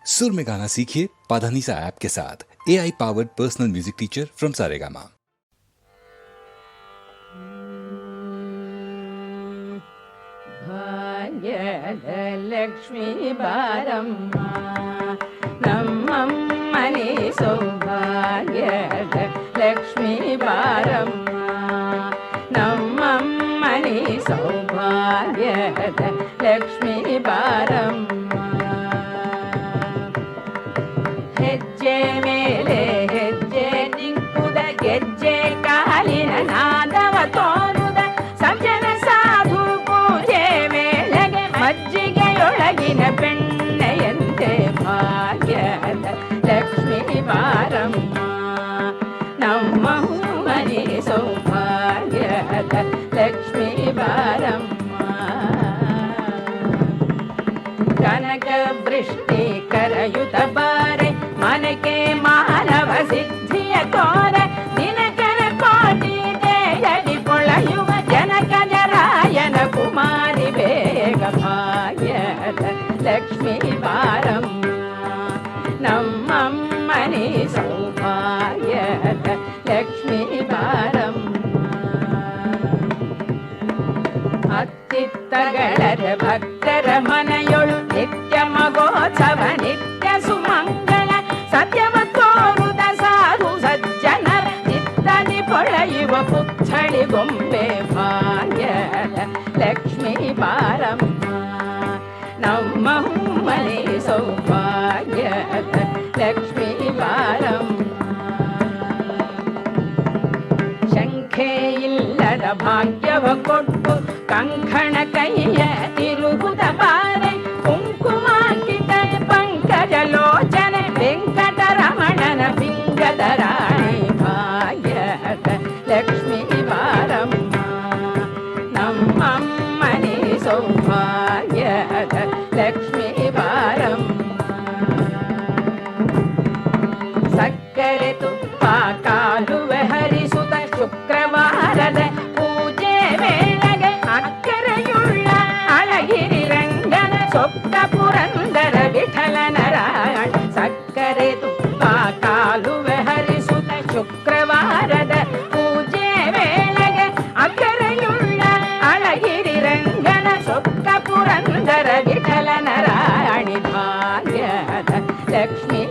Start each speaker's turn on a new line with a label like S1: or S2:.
S1: सुर में गाना सीखिए पाधानीसा ऐप के साथ। AI powered personal music teacher from Saregama.
S2: Bhagyalakshmi बारम्मा नम्मनि सौभाग्यलक्ष्मी बारम्मा नम्मनि सौभाग्यलक्ष्मी बारम्मा ಹೆಜ್ಜೆ ಮೇಲೆ ಹೆಜ್ಜೆ ನಿಂಕುದ ಗೆಜ್ಜೆ ಕಾಲಿನ ನಾದವ ತೋರುದ ಸಜ್ಜನ ಸಾಧು ಪೂಜೆ ವೇಳೆಗೆ ಮಜ್ಜಿಗೆಯೊಳಗಿನ ಬೆಣ್ಣೆಯಂತೆ ಭಾಗ್ಯದ ಲಕ್ಷ್ಮೀ ಬಾರಮ್ಮ ನಮ್ಮ ಮನೆ ಸೌಭಾಗ್ಯದ ಲಕ್ಷ್ಮೀ ಬಾರಮ್ಮ ಕನಕ ವೃಷ್ಟಿ ಕರಯುತ ಬಾರೆ ಮನಕೆ ಮಾನವ ಸಿದ್ಧಿಯ ತೋರೆ ದಿನಕರ ಕೋಟಿ ದೇಯಲಿ ಪೊಳೆಯುವ ಜನಕಜರಾಯನ ಕುಮಾರಿ ಬೇಗ ಭಾಗ್ಯದ ಲಕ್ಷ್ಮೀ ಬಾರಮ್ಮ ನಮ್ಮಮ್ಮನಿ ಸೌಭಾಗ್ಯದ ಲಕ್ಷ್ಮೀ ಬಾರಮ್ಮ ಅತ್ತಿತ್ತಗಳರ ಭಕ್ತರ ಮನೆಯೊಳು ನಿತ್ಯ ಮಗೋತ್ಸವ ನಿತ್ಯ ಸುಮಂಗಳ ಸತ್ಯವ ತೋರುದ ಸಾಧು ಸಜ್ಜನರ ಚಿತ್ತದಿ ಪೊಳೆಯುವ ಪುತ್ಥಳಿ ಗೊಂಬೆ ಭಾಗ್ಯದ ಲಕ್ಷ್ಮೀ ಬಾರಮ್ಮ ನಮ್ಮ ಮನೆ ಸೌಭಾಗ್ಯದ ಲಕ್ಷ್ಮೀ ಬಾರಮ್ಮ ಶಂಖೆ ಇಲ್ಲದ ಭಾಗ್ಯವ ಕೊಟ್ಟು ಕಂಕಣ ಕೈಯ ತಿರುಗುದ ಬಾರೆ ಕುಂಕುಮಾಂಕಿತ ಪಂಕಜ ಲೋಚನೆ ವೆಂಕಟರಮಣನ ಪಿಂಗದ ರಾಣಿ ಭಾಗ್ಯದ ಲಕ್ಷ್ಮೀ ಬಾರಮ್ಮ ನಮ್ಮಮ್ಮನಿ ಸೌಭಾಗ್ಯದ ಲಕ್ಷ್ಮೀ ಬಾರಮ್ಮ ಸಕ್ಕರೆ ತುಪ್ಪ ಕಾಲುವೆ ಹರಿಸುತ್ತ ಶುಕ್ರವಾರದ ಪೂಜೆ ವೇಳೆಗೆ ಅಕ್ಕರೆಯುಳ್ಳ ಅಳಗಿರಿ ರಂಗನ ಸೊಕ್ಕ ಪುರಂದರ ವಿಠಲನ ರಾಯಣ ಸಕ್ಕರೆ ತುಪ್ಪ ಕಾಲುವೆ ಹರಿಸುತ್ತ ಶುಕ್ರವಾರದ ಪೂಜೆ ವೇಳೆಗೆ ಅಕ್ಕರೆಯುಳ್ಳ ಅಳಗಿರಿ ರಂಗನ ಸೊಕ್ಕ ಪುರಂದರ ವಿಠಲನ ರಾಯಣಿ ಭಾಗ್ಯದ ಲಕ್ಷ್ಮೀ